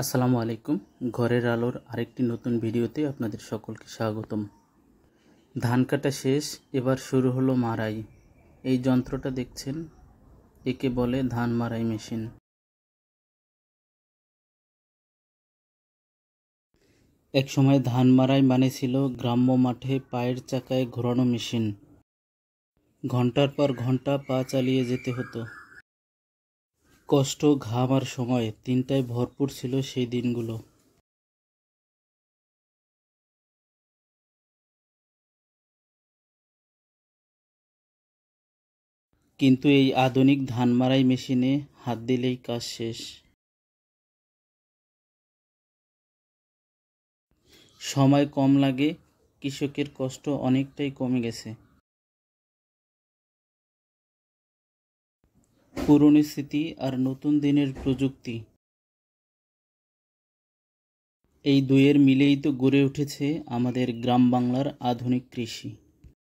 আসসালামু আলাইকুম। ঘরের আলোর আরেকটি নতুন ভিডিওতে আপনাদের সকলকে স্বাগতম। ধান কাটা শেষ, এবার শুরু হলো মাড়াই। এই যন্ত্রটা দেখছেন, একে বলে ধান মাড়াই মেশিন। এক সময় ধান মাড়াই মানে ছিল গ্রাম্য মাঠে পায়ের চাকায় ঘোরানো মেশিন। ঘন্টার পর ঘন্টা পা চালিয়ে যেতে হতো। কষ্ট, ঘাম আর সময় তিনটায় ভরপুর ছিল সেই দিনগুলো। কিন্তু এই আধুনিক ধান মাড়াই মেশিনে হাত দিলেই কাজ শেষ। সময় কম লাগে, কৃষকের কষ্ট অনেকটাই কমে গেছে। পুরনো স্মৃতি আর নতুন দিনের প্রযুক্তি, এই দুইয়ের মিলেই তো গড়ে উঠেছে আমাদের গ্রাম বাংলার আধুনিক কৃষি।